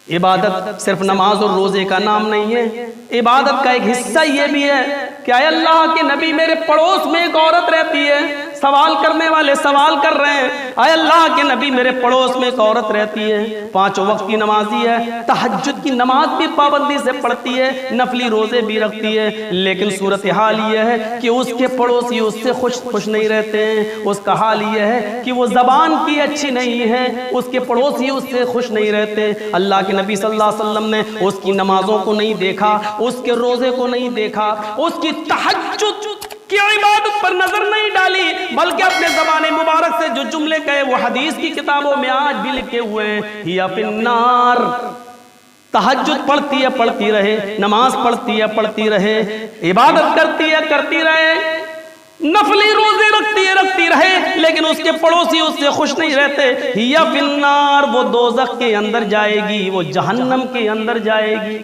عبادت صرف نماز اور روزے کا نام نہیں ہے، عبادت کا ایک حصہ یہ بھی ہے کہ اے اللہ کے نبی میرے پڑوس میں ایک عورت رہتی ہے، سوال کرنے والے سوال کر رہے ہیں، اے اللہ کے نبی میرے پڑوس میں ایک عورت رہتی ہے، 5 وقت کی نمازی ہے، تہجد کی نماز بھی پابندی سے پڑھتی ہے، نفلی روزے بھی رکھتی ہے، لیکن صورتحال یہ ہے کہ اس کے پڑوسی اس سے خوش نہیں رہتے ہیں، اس کا حال یہ ہے کہ وہ زبان کی اچھی نہیں ہے، اس کے پڑوسی اس سے خوش نہیں رہتے۔ اللہ کے نبی صلی اللہ علیہ وسلم نے اس کی نمازوں کو نہیں دیکھا، اس کے روزے کو نہیں دیکھا، اس کی تہجد کی عبادت پر نظر نہیں ڈالی، بلکہ اپنے زبان مبارک سے جو جملے کہے وہ حدیث کی کتابوں میں آج بھی لکھے ہوئے ہیں، ہی فی النار۔ تہجد پڑھتی ہے پڑھتی رہے، نماز پڑھتی ہے پڑھتی رہے، عبادت کرتی ہے کرتی رہے، نفلی روزے رکھتی رہے، لیکن اس کے پڑوسی اس سے خوش نہیں رہتے، ہی فی النار، وہ دوزخ کے اندر جائے گی، وہ جہنم کے اندر جائے گی۔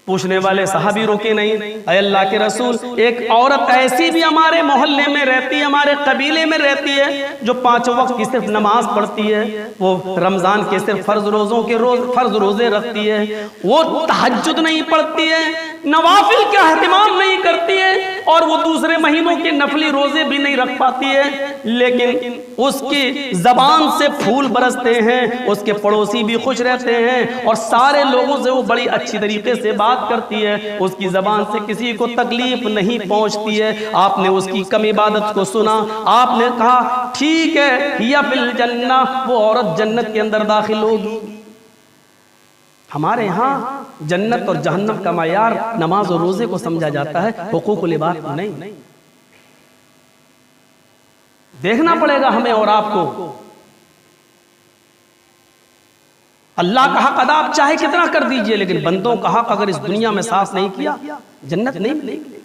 پوچھنے والے صحابی روکے نہیں، اے اللہ کے رسول ایک عورت ایسی بھی ہمارے محلے میں رہتی ہے، ہمارے قبیلے میں رہتی ہے، جو 5 وقت کی صرف نماز پڑھتی ہے، وہ رمضان کے صرف فرض روزے رکھتی ہے، وہ تہجد نہیں پڑھتی ہے، نوافل کا اہتمام نہیں کرتی ہے، اور وہ دوسرے مہینوں کے نفلی روزے بھی نہیں رکھ پاتی ہے، لیکن اس کی زبان سے پھول برستے ہیں، اس کے پڑوسی بھی خوش رہتے ہیں، اور سارے لوگوں سے وہ بڑی اچھی طریقے سے بات کرتی ہے، اس کی زبان سے کسی کو تکلیف نہیں پہنچتی ہے۔ آپ نے اس کی کم عبادت کو سنا، آپ نے کہا ٹھیک ہے، یا فی الجنہ، وہ عورت جنت کے اندر داخل ہوگی۔ ہمارے ہاں جنت اور جہنم کا معیار نماز اور روزے کو سمجھا جاتا ہے، حقوق العباد کو نہیں۔ دیکھنا پڑے گا ہمیں اور آپ کو، اللہ کا حق ادا آپ چاہے کتنا کر دیجئے، لیکن بندوں کا حق اگر اس دنیا میں صاف نہیں کیا جنت نہیں ملے گی۔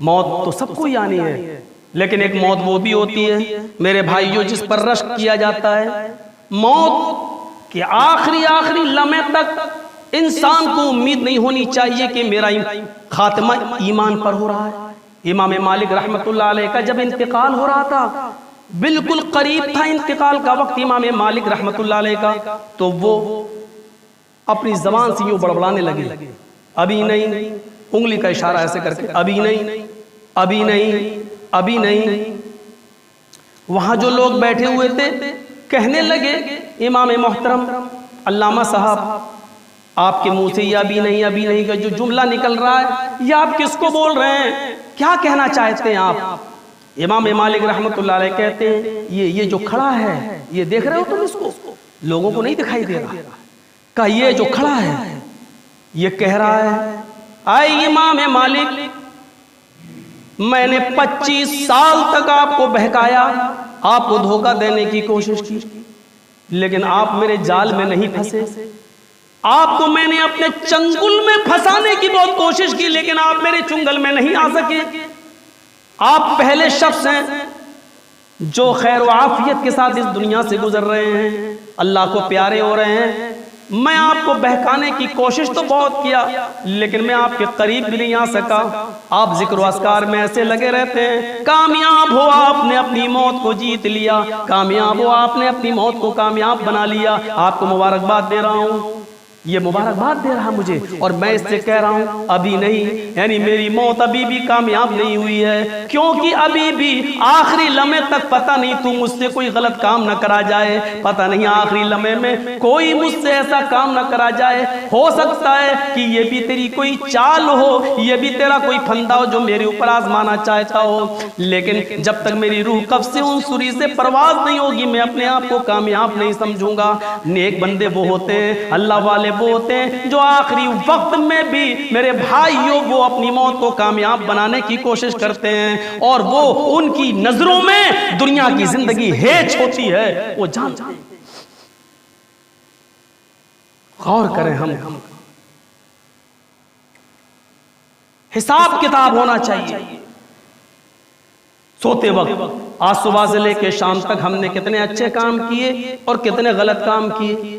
موت تو سب کو ہی آنی ہے، لیکن ایک موت وہ بھی ہوتی ہے میرے بھائیوں جس پر رشک کیا جاتا ہے، موت کہ آخری لمحے تک انسان کو امید نہیں ہونی چاہیے کہ میرا خاتمہ ایمان پر ہو رہا ہے۔ امام مالک رحمت اللہ علیہ کا جب انتقال ہو رہا تھا، بالکل قریب تھا انتقال کا وقت امام مالک رحمت اللہ علیہ کا، تو وہ اپنی زبان سے یوں بڑبڑانے لگے، ابھی نہیں، انگلی کا اشارہ ایسے کر کے، ابھی نہیں ابھی نہیں ابھی نہیں۔ وہاں جو لوگ بیٹھے ہوئے تھے کہنے لگے امام محترم علامہ صاحب آپ کے منہ سے یہ ابھی نہیں کا جو جملہ نکل رہا ہے یہ آپ کس کو بول رہے ہیں، کیا کہنا چاہتے ہیں آپ؟ امام مالک رحمت اللہ علیہ کہتے ہیں یہ جو کھڑا ہے، یہ دیکھ رہے ہو تم اس کو، لوگوں کو نہیں دکھائی دے رہا، کہ یہ جو کھڑا ہے یہ کہہ رہا ہے اے امام مالک میں نے 25 سال تک آپ کو بہکایا، آپ کو دھوکہ دینے کی کوشش کی، لیکن آپ میرے جال میں نہیں پھنسے، آپ کو میں نے اپنے چنگل میں پھنسانے کی بہت کوشش کی، لیکن آپ میرے چنگل میں نہیں آ سکے۔ آپ پہلے شخص ہیں جو خیر و عافیت کے ساتھ اس دنیا سے گزر رہے ہیں، اللہ کو پیارے ہو رہے ہیں۔ میں آپ کو بہکانے کی کوشش تو بہت کیا، لیکن میں آپ کے قریب بھی نہیں آ سکا۔ آپ ذکر و اذکار میں ایسے لگے رہتے ہیں، کامیاب ہو آپ نے اپنی موت کو جیت لیا، کامیاب ہو آپ نے اپنی موت کو کامیاب بنا لیا، آپ کو مبارکباد دے رہا ہوں، یہ مبارکباد دے رہا مجھے، اور میں اس سے کہہ رہا ہوں ابھی نہیں، یعنی میری موت ابھی بھی کامیاب نہیں ہوئی ہے، کیونکہ ابھی بھی آخری لمحے تک پتہ نہیں تو مجھ سے کوئی غلط کام نہ کرا جائے، پتہ نہیں آخری لمحے میں کوئی مجھ سے ایسا کام نہ کرا جائے، ہو سکتا ہے کہ یہ بھی تیری کوئی چال ہو، یہ بھی تیرا کوئی پھندا ہو جو میرے اوپر آزمانا چاہتا ہو، لیکن جب تک میری روح قبض سے ان سری سے پرواز نہیں ہوگی میں اپنے آپ کو کامیاب نہیں سمجھوں گا۔ نیک بندے وہ ہوتے ہیں، اللہ والے وہ ہوتے ہیں جو آخری وقت میں بھی میرے بھائیوں وہ اپنی موت کو کامیاب بنانے کی کوشش کرتے ہیں، اور وہ ان کی نظروں میں دنیا کی زندگی ہیچ ہوتی ہے، وہ جانتے ہیں۔ غور کریں، ہم حساب کتاب ہونا چاہیے سوتے وقت، آج صبح سے لے کے شام تک ہم نے کتنے اچھے کام کیے اور کتنے غلط کام کیے۔